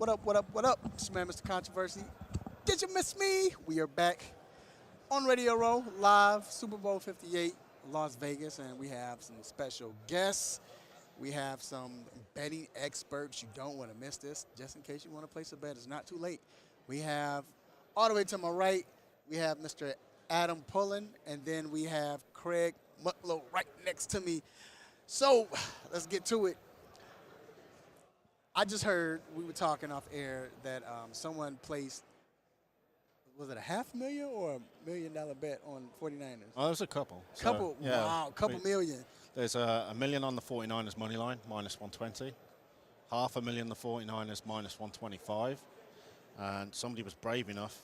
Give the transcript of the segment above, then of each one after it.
What up, what up, what up? It's your man, Mr. Controversy. Did you miss me? We are back on Radio Row, live, Super Bowl 58, Las Vegas, and we have some special guests. We have some betting experts. You don't want to miss this. Just in case you want to place a bet, it's not too late. We have, all the way to my right, we have Mr. Adam Pullen, and then we have Craig Mutlow right next to me. So let's get to it. I just heard, we were talking off air, that someone placed, was it a $500,000 or $1 million bet on 49ers? Oh, there's a couple. Wow, couple million. There's $1 million on the 49ers money line, minus 120. $500,000 the 49ers, minus 125. And somebody was brave enough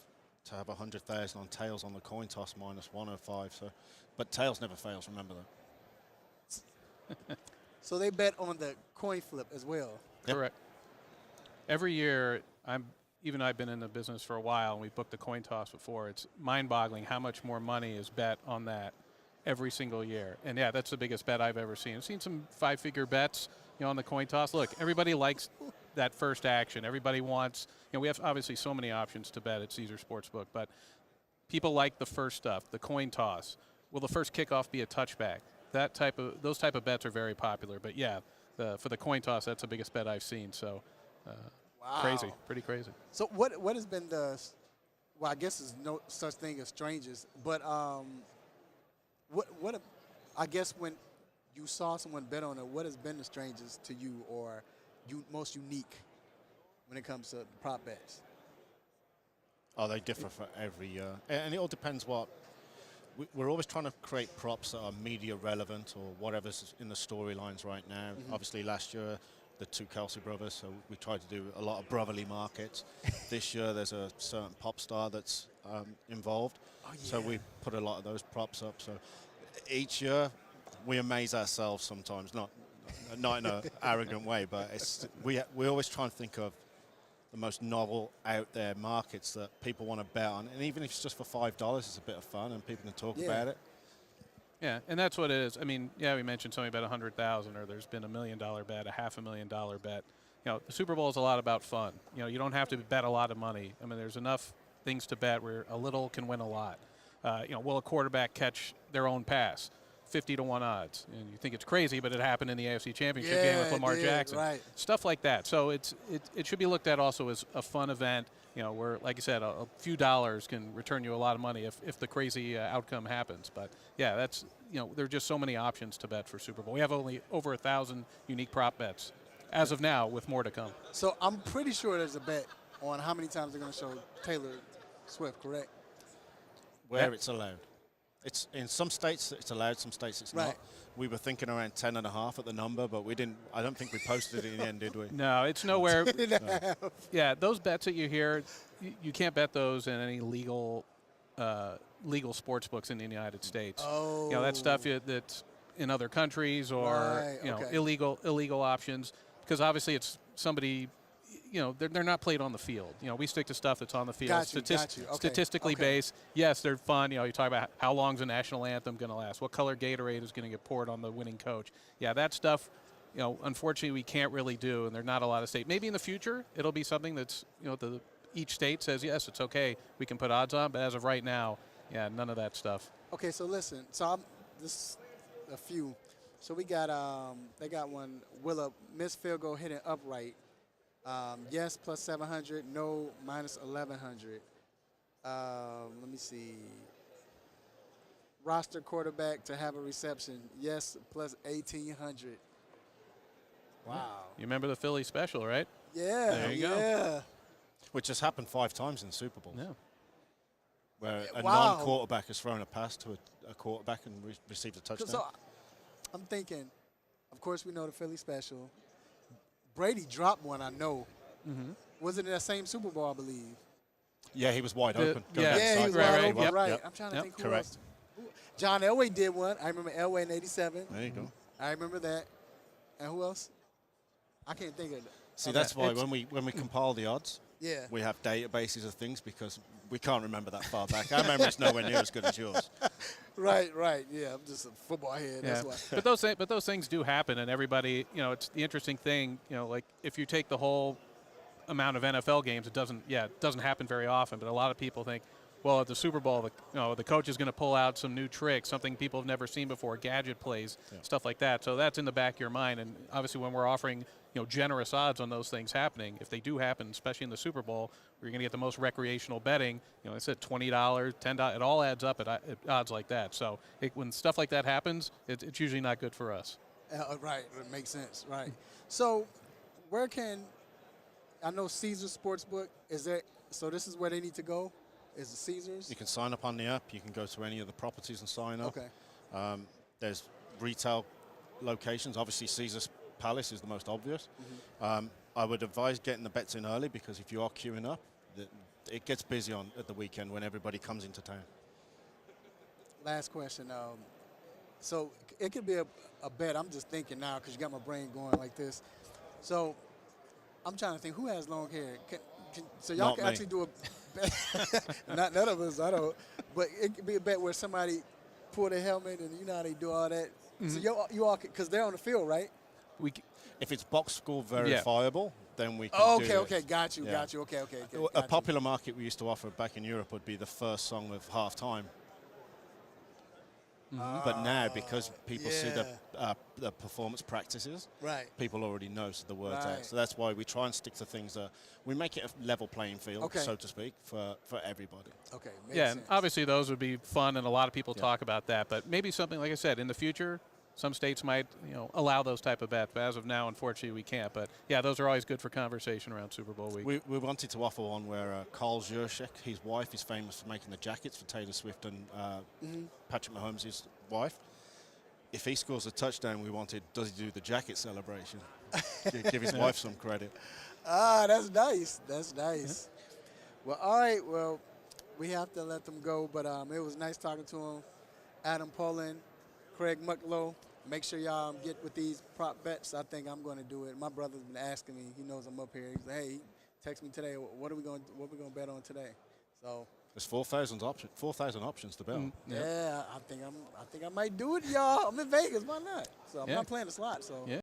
to have 100,000 on tails on the coin toss, minus 105. So, but tails never fails, remember that. So they bet on the coin flip as well. Yep. Correct. Every year, I've been in the business for a while, and we've booked the coin toss before. It's mind-boggling how much more money is bet on that every single year. And, yeah, that's the biggest bet I've ever seen. I've seen some five-figure bets, on the coin toss. Look, everybody likes that first action. Everybody wants – we have obviously so many options to bet at Caesar Sportsbook, but people like the first stuff, the coin toss. Will the first kickoff be a touchback? Those type of bets are very popular. But, yeah, for the coin toss, that's the biggest bet I've seen. So, wow. Crazy, pretty crazy. So what has been I guess there's no such thing as strangers, but I guess when you saw someone bet on it, what has been the strangest to you or most unique when it comes to prop bets? Oh, they differ for every year. And it all depends we're always trying to create props that are media relevant or whatever's in the storylines right now. Mm-hmm. Obviously, last year, the two Kelsey brothers, so we tried to do a lot of brotherly markets. This year, there's a certain pop star that's involved. Oh, yeah. So we put a lot of those props up. So each year, we amaze ourselves sometimes, not in an arrogant way, but we always try and think of the most novel out there markets that people want to bet on. And even if it's just for $5, it's a bit of fun and people can talk about it. Yeah, and that's what it is. I mean, yeah, we mentioned something about 100,000, or there's been $1 million bet, a $500,000 bet. The Super Bowl is a lot about fun. You don't have to bet a lot of money. I mean, there's enough things to bet where a little can win a lot. Will a quarterback catch their own pass? 50-1 odds. And you think it's crazy, but it happened in the AFC Championship game with Lamar Jackson. Right. Stuff like that. So it should be looked at also as a fun event, where, like you said, a few dollars can return you a lot of money if the crazy outcome happens. But, yeah, that's, there are just so many options to bet for Super Bowl. We have only over 1,000 unique prop bets as of now, with more to come. So I'm pretty sure there's a bet on how many times they're going to show Taylor Swift, correct? Where it's allowed. It's in some states it's allowed, some states it's not. We were thinking around 10.5 at the number, but we didn't. I don't think we posted it in the end, did we? No, it's nowhere. No. Yeah, those bets that you hear, you can't bet those in any legal sports books in the United States. Oh, that stuff that's in other countries or illegal options, because obviously it's somebody. They're not played on the field. We stick to stuff that's on the field. Got you. Okay. Statistically based. Yes, they're fun. You talk about how long's the national anthem going to last? What color Gatorade is going to get poured on the winning coach? Yeah, that stuff, unfortunately we can't really do, and there's not a lot of states. Maybe in the future it'll be something that's, each state says, yes, it's okay, we can put odds on, but as of right now, yeah, none of that stuff. Okay, so listen. So this a few. So we got, they got one, will a missed field goal hit it upright? Yes, plus 700. No, minus 1,100. Let me see. Roster quarterback to have a reception. Yes, plus 1,800. Wow. You remember the Philly special, right? Yeah. There you go. Which has happened 5 times in Super Bowl. Yeah. Where a non-quarterback has thrown a pass to a quarterback and received a touchdown. So I'm thinking, of course, we know the Philly special. Brady dropped one, I know. Mm-hmm. Was it in that same Super Bowl, I believe? Yeah, he was wide open. He was wide open, right. Yep. I'm trying to think who Correct. else. John Elway did one. I remember Elway in '87. There you go. I remember that. And who else? I can't think of it. See, that's why when we compile the odds, we have databases of things because we can't remember that far back. Our memory's nowhere near as good as yours. Right. Yeah, I'm just a football head. Yeah. That's why. But those things do happen, and everybody, it's the interesting thing, like if you take the whole amount of NFL games, it doesn't happen very often. But a lot of people think, well, at the Super Bowl, the coach is going to pull out some new trick, something people have never seen before, gadget plays, stuff like that. So that's in the back of your mind. And obviously, when we're offering generous odds on those things happening, if they do happen, especially in the Super Bowl, where you're going to get the most recreational betting. I said $20, $10, it all adds up at odds like that. So when stuff like that happens, it's usually not good for us. Right, it makes sense. Right. So, where can I know Caesar Sportsbook is there? So this is where they need to go. Is the Caesars? You can sign up on the app. You can go to any of the properties and sign up. Okay. There's retail locations. Obviously, Caesar's Palace is the most obvious. I would advise getting the bets in early because if you are queuing up, it gets busy at the weekend when everybody comes into town. Last question. So it could be a bet. I'm just thinking now because you got my brain going like this. So I'm trying to think who has long hair. So y'all can actually do a bet. None of us. I don't. But it could be a bet where somebody pull their helmet and you know how they do all that. So you all because they're on the field, right? If it's box score verifiable, then we can do okay, got you. Okay. A popular market we used to offer back in Europe would be the first song of halftime. But now, because people see the performance practices, right, people already know the words out. So that's why we try and stick to things that we make it a level playing field, so to speak, for everybody. Okay. And obviously those would be fun, and a lot of people talk about that. But maybe something, like I said, in the future, some states might allow those type of bets. But as of now, unfortunately, we can't. But yeah, those are always good for conversation around Super Bowl week. We wanted to offer one where Carl Jurczyk, his wife, is famous for making the jackets for Taylor Swift and Patrick Mahomes' wife. If he scores a touchdown, we wanted, does he do the jacket celebration? Give his wife some credit. That's nice. That's nice. Well, all right. Well, we have to let them go. But it was nice talking to him. Adam Poland, Craig Mucklow. Make sure y'all get with these prop bets. I think I'm going to do it. My brother's been asking me. He knows I'm up here. He's like, hey, text me today. What are we going to bet on today? So there's 4,000 options to bet on. Yeah, I think I might do it, y'all. I'm in Vegas. Why not? So I'm not playing the slot. So. Yeah.